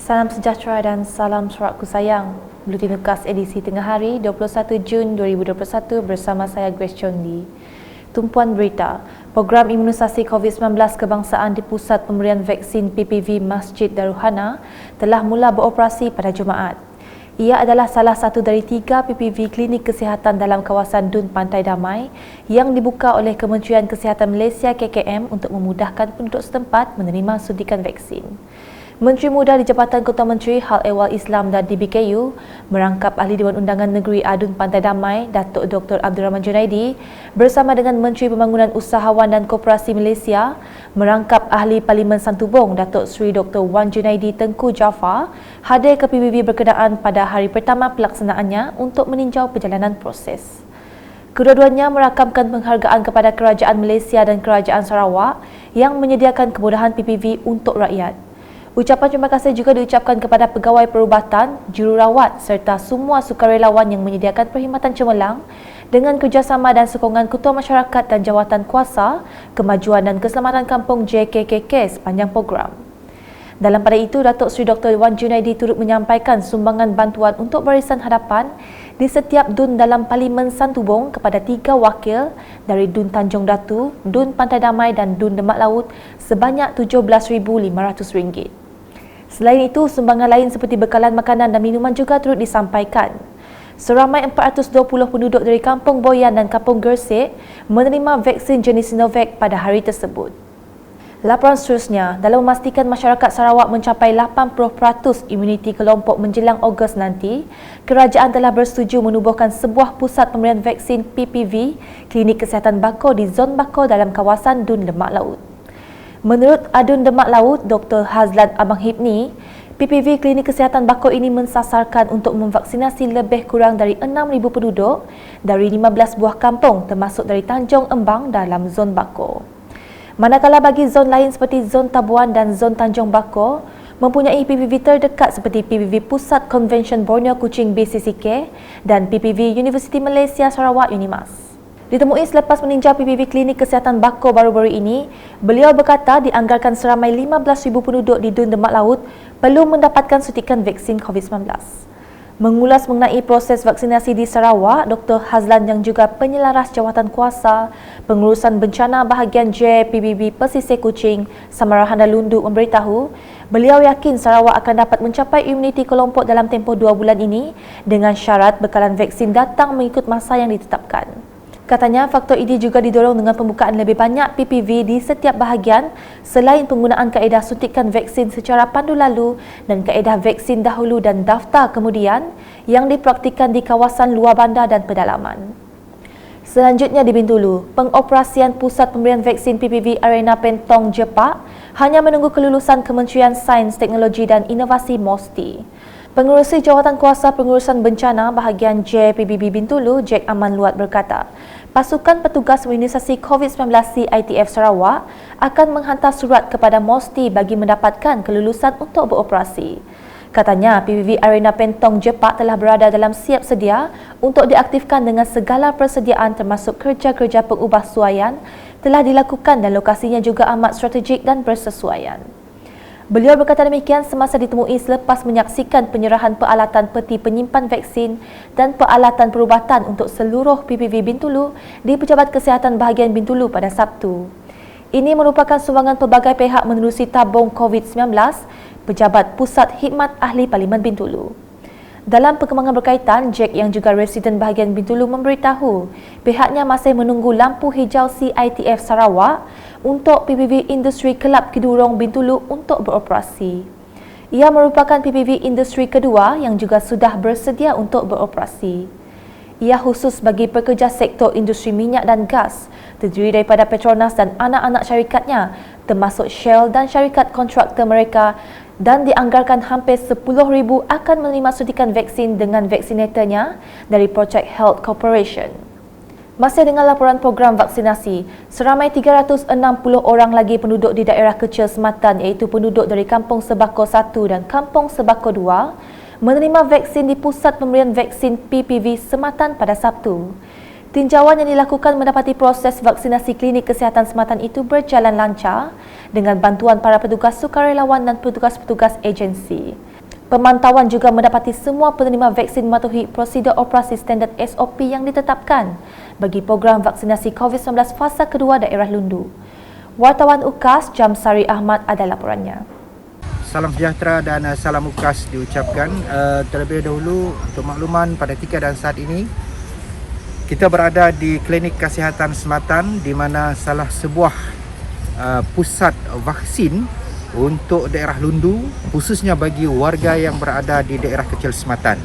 Salam sejahtera dan salam sorakku sayang. Buletin Lukas edisi tengah hari 21 Jun 2021 bersama saya Grace Chondi. Tumpuan berita, program imunisasi COVID-19 kebangsaan di Pusat Pemberian Vaksin PPV Masjid Daruhana telah mula beroperasi pada Jumaat. Ia adalah salah satu dari 3 PPV klinik kesihatan dalam kawasan Dun Pantai Damai yang dibuka oleh Kementerian Kesihatan Malaysia KKM untuk memudahkan penduduk setempat menerima suntikan vaksin. Menteri Muda di Jabatan Ketua Menteri Hal Ehwal Islam dan DBKU merangkap Ahli Dewan Undangan Negeri Adun Pantai Damai, Datuk Dr. Abdul Rahman Junaidi bersama dengan Menteri Pembangunan Usahawan dan Koperasi Malaysia merangkap Ahli Parlimen Santubong Datuk Seri Dr. Wan Junaidi Tengku Jaafar hadir ke PBB berkenaan pada hari pertama pelaksanaannya untuk meninjau perjalanan proses. Kedua-duanya merakamkan penghargaan kepada Kerajaan Malaysia dan Kerajaan Sarawak yang menyediakan kemudahan PPV untuk rakyat. Ucapan terima kasih juga diucapkan kepada pegawai perubatan, jururawat serta semua sukarelawan yang menyediakan perkhidmatan cemerlang dengan kerjasama dan sokongan Ketua Masyarakat dan Jawatan Kuasa, Kemajuan dan Keselamatan Kampung JKKK sepanjang program. Dalam pada itu, Datuk Seri Dr. Wan Junaidi turut menyampaikan sumbangan bantuan untuk barisan hadapan di setiap dun dalam Parlimen Santubong kepada 3 wakil dari Dun Tanjung Datu, Dun Pantai Damai dan Dun Demak Laut sebanyak RM17,500. Selain itu, sumbangan lain seperti bekalan makanan dan minuman juga turut disampaikan. Seramai 420 penduduk dari Kampung Boyan dan Kampung Gersik menerima vaksin jenis Sinovac pada hari tersebut. Laporan seterusnya, dalam memastikan masyarakat Sarawak mencapai 80% imuniti kelompok menjelang Ogos nanti, kerajaan telah bersetuju menubuhkan sebuah pusat pemberian vaksin PPV Klinik Kesihatan Bako di Zon Bako dalam kawasan Dun Demak Laut. Menurut Adun Demak Laut, Dr. Hazlan Abang Hibni, PPV Klinik Kesihatan Bako ini mensasarkan untuk memvaksinasi lebih kurang dari 6,000 penduduk dari 15 buah kampung termasuk dari Tanjung Embang dalam Zon Bako. Manakala bagi zon lain seperti Zon Tabuan dan Zon Tanjung Bako mempunyai PPV terdekat seperti PPV Pusat Convention Borneo Kuching BCCK dan PPV Universiti Malaysia Sarawak UNIMAS. Ditemui selepas meninjau PPV Klinik Kesihatan Bako baru-baru ini, beliau berkata dianggarkan seramai 15,000 penduduk di Dun Demak Laut perlu mendapatkan suntikan vaksin COVID-19. Mengulas mengenai proses vaksinasi di Sarawak, Dr. Hazlan yang juga penyelaras jawatan kuasa pengurusan bencana bahagian JPBB Pesisir Kuching, Samarahan dan Lundu memberitahu, beliau yakin Sarawak akan dapat mencapai imuniti kelompok dalam tempoh 2 bulan ini dengan syarat bekalan vaksin datang mengikut masa yang ditetapkan. Katanya, faktor ini juga didorong dengan pembukaan lebih banyak PPV di setiap bahagian selain penggunaan kaedah suntikan vaksin secara pandu lalu dan kaedah vaksin dahulu dan daftar kemudian yang dipraktikan di kawasan luar bandar dan pedalaman. Selanjutnya di Bintulu, pengoperasian Pusat Pemberian Vaksin PPV Arena Pentong Jepak hanya menunggu kelulusan Kementerian Sains, Teknologi dan Inovasi MOSTI. Pengerusi Jawatan Kuasa Pengurusan Bencana bahagian JPBB Bintulu, Jack Aman Luat berkata, pasukan petugas imunisasi COVID-19 CITF Sarawak akan menghantar surat kepada MOSTI bagi mendapatkan kelulusan untuk beroperasi. Katanya, PPV Arena Pentong Jepak telah berada dalam siap sedia untuk diaktifkan dengan segala persediaan termasuk kerja-kerja pengubahsuaian telah dilakukan dan lokasinya juga amat strategik dan bersesuaian. Beliau berkata demikian semasa ditemui selepas menyaksikan penyerahan peralatan peti penyimpan vaksin dan peralatan perubatan untuk seluruh PPV Bintulu di Pejabat Kesihatan Bahagian Bintulu pada Sabtu. Ini merupakan sumbangan pelbagai pihak menerusi tabung COVID-19 Pejabat Pusat Khidmat Ahli Parlimen Bintulu. Dalam perkembangan berkaitan, Jack yang juga residen bahagian Bintulu memberitahu pihaknya masih menunggu lampu hijau CITF Sarawak untuk PPV Industri Kelab Kidurong Bintulu untuk beroperasi. Ia merupakan PPV Industri kedua yang juga sudah bersedia untuk beroperasi. Ia khusus bagi pekerja sektor industri minyak dan gas, terdiri daripada Petronas dan anak-anak syarikatnya, termasuk Shell dan syarikat kontraktor mereka, dan dianggarkan hampir 10,000 akan menerima suntikan vaksin dengan vaksinatornya dari Project Health Corporation. Masih dengan laporan program vaksinasi, seramai 360 orang lagi penduduk di daerah kecil Sematan iaitu penduduk dari Kampung Sebako 1 dan Kampung Sebako 2 menerima vaksin di Pusat Pemberian Vaksin PPV Sematan pada Sabtu. Tinjauan yang dilakukan mendapati proses vaksinasi klinik kesihatan Sematan itu berjalan lancar dengan bantuan para petugas sukarelawan dan petugas-petugas agensi. Pemantauan juga mendapati semua penerima vaksin mematuhi prosedur operasi standard SOP yang ditetapkan bagi program vaksinasi COVID-19 fasa kedua daerah Lundu. Wartawan UKAS Jamsari Ahmad ada laporannya. Salam sejahtera dan salam UKAS diucapkan. Terlebih dahulu untuk makluman pada ketika dan saat ini kita berada di Klinik Kesihatan Sematan di mana salah sebuah pusat vaksin untuk daerah Lundu, khususnya bagi warga yang berada di daerah kecil Sematan.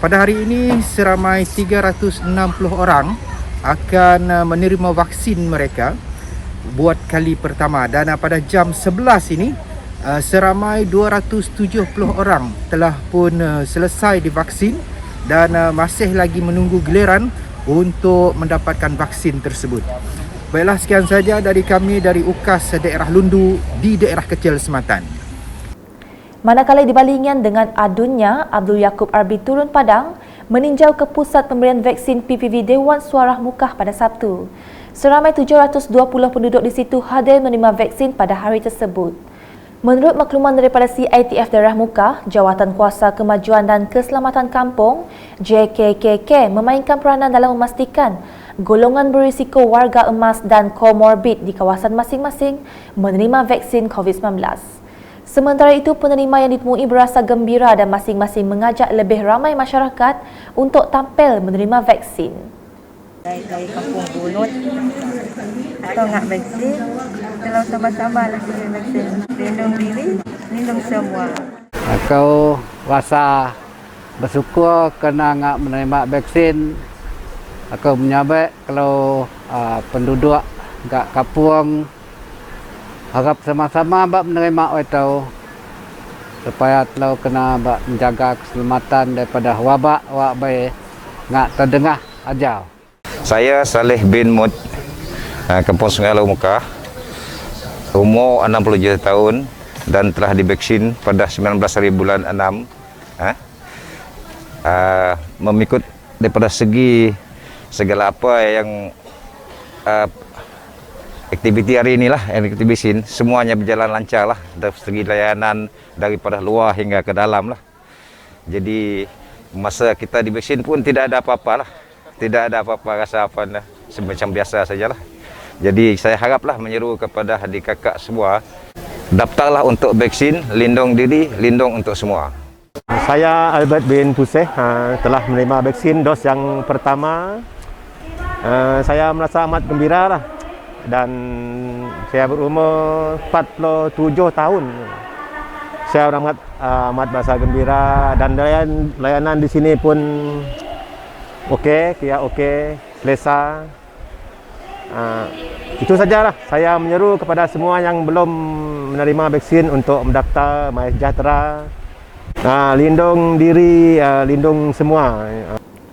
Pada hari ini seramai 360 orang akan menerima vaksin mereka buat kali pertama, dan pada jam 11 ini seramai 270 orang telah pun selesai divaksin dan masih lagi menunggu giliran untuk mendapatkan vaksin tersebut. Baiklah, sekian saja dari kami dari UKAS daerah Lundu di daerah kecil Sematan. Manakala dibalingan dengan adunnya, Abdul Yaakob Arbi turun Padang meninjau ke pusat pemberian vaksin PPV Dewan Suara Mukah pada Sabtu. Seramai 720 penduduk di situ hadir menerima vaksin pada hari tersebut. Menurut makluman daripada CITF Daerah Mukah, Jawatan Kuasa Kemajuan dan Keselamatan Kampung JKKK memainkan peranan dalam memastikan golongan berisiko warga emas dan komorbid di kawasan masing-masing menerima vaksin COVID-19. Sementara itu, penerima yang ditemui berasa gembira dan masing-masing mengajak lebih ramai masyarakat untuk tampil menerima vaksin. Dari kampung Bunut, atau nak vaksin, kalau sama-sama lah pilih vaksin. Lindung diri, lindung semua. Aku rasa bersyukur kena nak menerima vaksin. Aku menyabak kalau penduduk kat kampung harap sama-sama bak menerima itu supaya telah kena bak menjaga keselamatan daripada wabak baik ngak terdengar aja. Saya Saleh bin Mud, Kampung Sungai Lau Mukah, umur 67 tahun dan telah divaksin pada 19 hari bulan 6. Memikut daripada segi segala apa yang aktiviti hari inilah yang aktiviti semuanya berjalan lancar lah, dari segi layanan daripada luar hingga ke dalam lah. Jadi masa kita divaksin pun tidak ada apa-apa lah, tidak ada apa-apa, rasa apa lah, semacam biasa sajalah. Jadi saya haraplah menyeru kepada adik kakak semua, daftarlah untuk vaksin, lindung diri, lindung untuk semua. Saya Albert bin Puseh telah menerima vaksin dos yang pertama. Saya merasa amat gembira lah, dan saya berumur 47 tahun. Saya amat merasa gembira dan layanan di sini pun okey, kira okey, selesa. Itu sajalah. Saya menyeru kepada semua yang belum menerima vaksin untuk mendaftar MySejahtera. Lindung diri, lindung semua.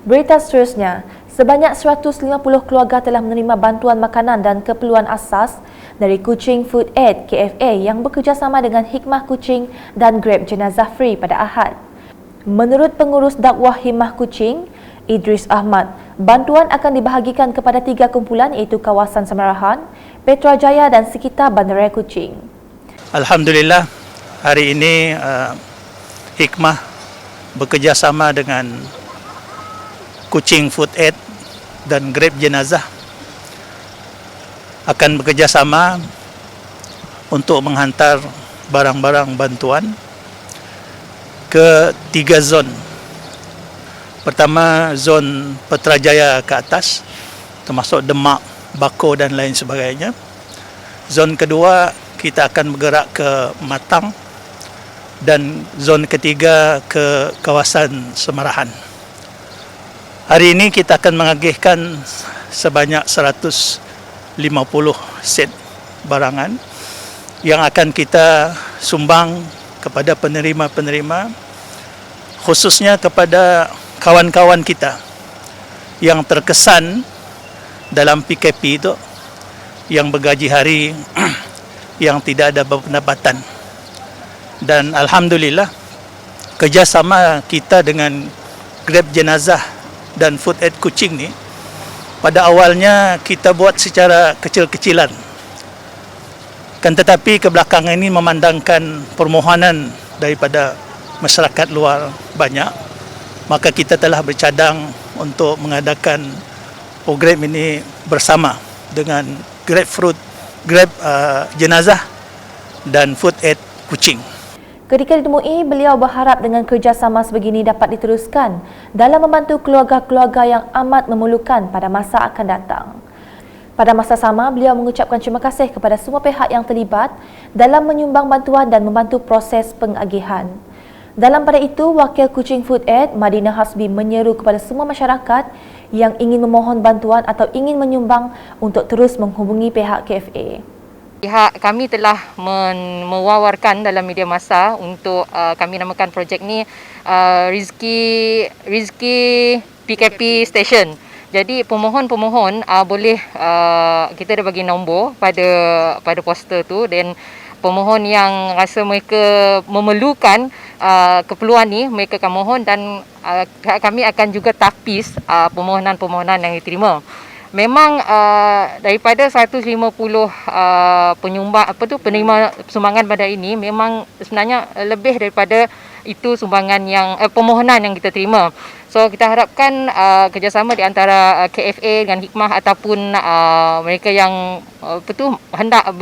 Berita seterusnya, sebanyak 150 keluarga telah menerima bantuan makanan dan keperluan asas dari Kuching Food Aid KFA yang bekerjasama dengan Hikmah Kuching dan Grab Jenazah Free pada Ahad. Menurut pengurus dakwah Hikmah Kuching, Idris Ahmad, bantuan akan dibahagikan kepada 3 kumpulan iaitu kawasan Semarahan, Petrajaya dan sekitar Bandaraya Kuching. Alhamdulillah, hari ini Hikmah bekerjasama dengan Kuching Food Aid dan Grab Jenazah akan bekerjasama untuk menghantar barang-barang bantuan ke 3 zon. Pertama, zon Petrajaya ke atas, termasuk Demak, Bako dan lain sebagainya. Zon kedua, kita akan bergerak ke Matang, dan zon ketiga ke kawasan Semarahan. Hari ini kita akan mengagihkan sebanyak 150 set barangan yang akan kita sumbang kepada penerima-penerima, khususnya kepada kawan-kawan kita yang terkesan dalam PKP itu, yang bergaji hari, yang tidak ada pendapatan. Dan Alhamdulillah, kerjasama kita dengan Grab Jenazah dan Food Aid Kuching ni, pada awalnya kita buat secara kecil-kecilan. Kan tetapi kebelakangan ini memandangkan permohonan daripada masyarakat luar banyak, maka kita telah bercadang untuk mengadakan program ini bersama dengan Grab jenazah dan Food Aid Kuching. Ketika ditemui, beliau berharap dengan kerjasama sebegini dapat diteruskan dalam membantu keluarga-keluarga yang amat memerlukan pada masa akan datang. Pada masa sama, beliau mengucapkan terima kasih kepada semua pihak yang terlibat dalam menyumbang bantuan dan membantu proses pengagihan. Dalam pada itu, Wakil Kuching Food Aid, Madinah Hasbi menyeru kepada semua masyarakat yang ingin memohon bantuan atau ingin menyumbang untuk terus menghubungi pihak KFA. Pihak kami telah mewawarkan dalam media masa untuk kami namakan projek ni Rizki PKP Station. Jadi pemohon-pemohon boleh kita dah bagi nombor pada poster tu, dan pemohon yang rasa mereka memerlukan keperluan ni, mereka akan mohon dan kami akan juga tapis permohonan-permohonan yang diterima. Memang daripada 150 penyumbang penerima sumbangan pada ini, memang sebenarnya lebih daripada itu sumbangan yang permohonan yang kita terima. So kita harapkan kerjasama di antara KFA dengan Hikmah ataupun mereka yang hendak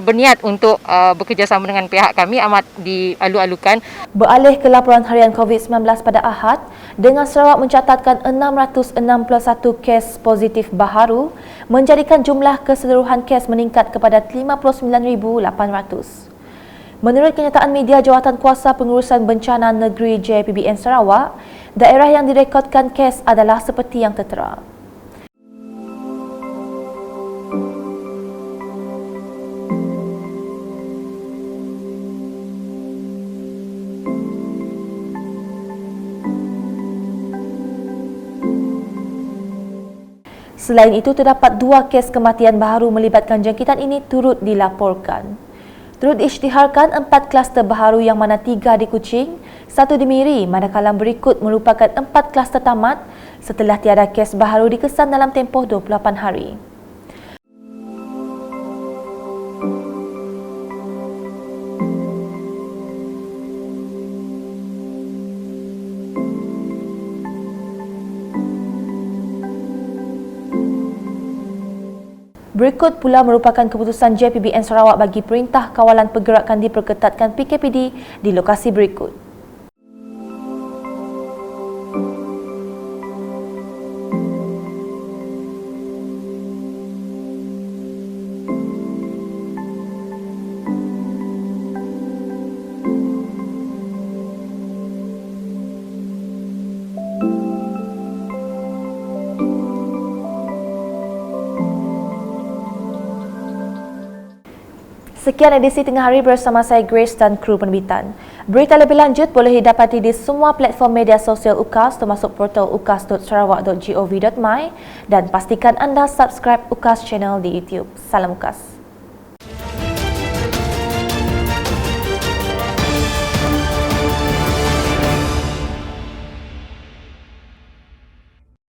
berniat untuk bekerjasama dengan pihak kami amat dialu-alukan. Beralih ke laporan harian COVID-19 pada Ahad, dengan Sarawak mencatatkan 661 kes positif baharu, menjadikan jumlah keseluruhan kes meningkat kepada 59,800. Menurut kenyataan media Jawatan Kuasa Pengurusan Bencana Negeri JPBN Sarawak, daerah yang direkodkan kes adalah seperti yang tertera. Selain itu, terdapat 2 kes kematian baharu melibatkan jangkitan ini turut dilaporkan. Turut isytiharkan 4 kluster baharu yang mana 3 di Kuching, 1 di Miri, manakala berikut merupakan 4 kluster tamat setelah tiada kes baharu dikesan dalam tempoh 28 hari. Berikut pula merupakan keputusan JPBN Sarawak bagi Perintah Kawalan Pergerakan diperketatkan PKPD di lokasi berikut. Sekian edisi Tengah Hari bersama saya Grace dan kru penerbitan. Berita lebih lanjut boleh didapati di semua platform media sosial UKAS termasuk portal ukas.sarawak.gov.my dan pastikan anda subscribe UKAS channel di YouTube. Salam UKAS.